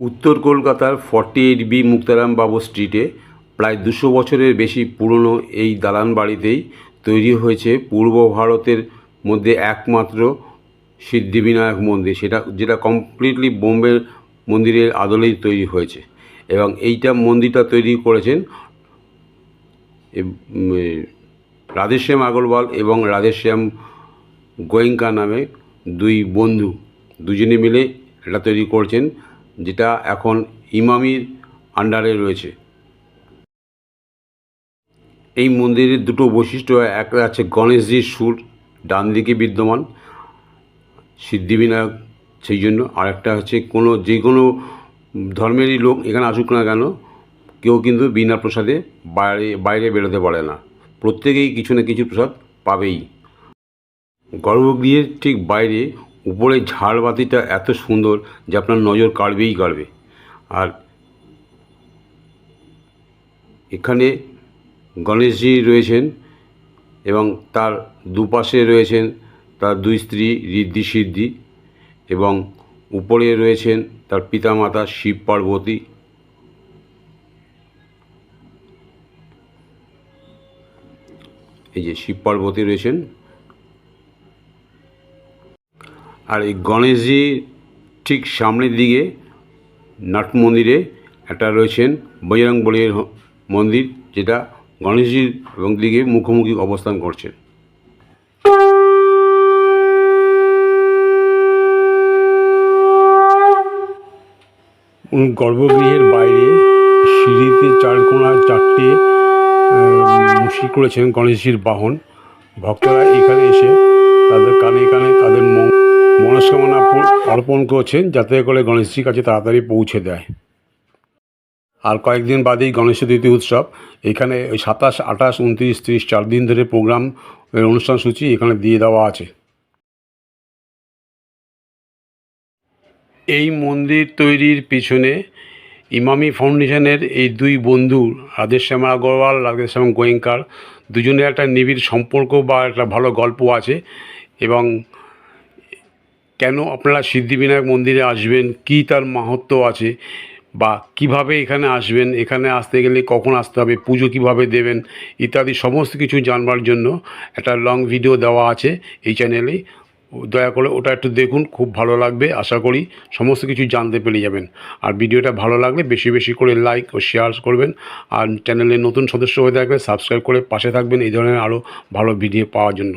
উত্তর কলকাতার 48B মুক্তারামবাবু স্ট্রিটে প্রায় 200 বছরের বেশি পুরনো এই দালান বাড়িতেই তৈরি হয়েছে পূর্ব ভারতের মধ্যে একমাত্র সিদ্ধিবিনায়ক মন্দির, যেটা কমপ্লিটলি বোম্বে মন্দিরের আদলেই তৈরি হয়েছে। এবং এইটা মন্দিরটা তৈরি করেছেন রাধেশ্যাম আগরওয়াল এবং রাধেশ্যাম গোয়েঙ্কা নামে দুই বন্ধু, দুজনে মিলে এটা তৈরি করেছেন, যেটা এখন ইমামির আন্ডারে রয়েছে। এই মন্দিরের দুটো বৈশিষ্ট্য, একটা আছে গণেশজির সুর ডান দিকে বিদ্যমান, সিদ্ধিবিনায়ক সেই জন্য। আর একটা হচ্ছে যে কোনো ধর্মেরই লোক এখানে আসুক না কেন, কেউ কিন্তু বিনা প্রসাদে বাইরে বেরোতে পারে না, প্রত্যেকেই কিছু না কিছু প্রসাদ পাবেই। গর্ভগৃহের ঠিক বাইরে উপরে ঝাড়বাতিটা এত সুন্দর যে আপনার নজর কাড়বেই কাড়বে। আর এখানে গণেশজি রয়েছেন এবং তার দুপাশে রয়েছেন তার দুই স্ত্রী ঋদ্ধি সিদ্ধি, এবং উপরে রয়েছেন তার পিতামাতা শিব পার্বতী। এই যে শিব পার্বতী রয়েছেন। আর এই গণেশজি ঠিক সামনের দিকে নাট মন্দিরে একটা রয়েছেন বজরংবলীর মন্দির, যেটা গণেশজির এবং দিকে মুখোমুখি অবস্থান করছে। গর্ভগৃহের বাইরে সিঁড়িতে চারকোনায় চারটে মুশি করেছেন গণেশজির বাহন। ভক্তরা এখানে এসে তাদের কানে কানে তাদের মনস্কামনা অর্পণ করছেন, যাতে করে গণেশজির কাছে তাড়াতাড়ি পৌঁছে দেয়। আর কয়েকদিন বাদেই গণেশ চতুর্থী উৎসব। এখানে 27, 28, 29, 30 4 দিন ধরে প্রোগ্রাম অনুষ্ঠান সূচি এখানে দিয়ে দেওয়া আছে। এই মন্দির তৈরির পিছনে ইমামি ফাউন্ডেশনের এই দুই বন্ধু রাধেশ্যাম আগরওয়াল, রাধেশ্যাম গোয়েঙ্কার দুজনের একটা নিবিড় সম্পর্ক বা একটা ভালো গল্প আছে। এবং কেন আপনারা সিদ্ধিবিনায়ক মন্দিরে আসবেন, কী তার মাহাত্ম্য আছে, বা কিভাবে এখানে আসবেন, এখানে আসতে গেলে কখন আসতে হবে, পুজো কিভাবে দেবেন ইত্যাদি সমস্ত কিছু জানবার জন্য একটা লং ভিডিও দেওয়া আছে এই চ্যানেলে। দয়া করে ওটা একটু দেখুন, খুব ভালো লাগবে। আশা করি সমস্ত কিছু জানতে পেরে যাবেন। আর ভিডিওটা ভালো লাগলে বেশি বেশি করে লাইক ও শেয়ার করবেন। আর চ্যানেলে নতুন সদস্য হয়ে থাকলে সাবস্ক্রাইব করে পাশে থাকবেন এই ধরনের আরও ভালো ভিডিও পাওয়ার জন্য।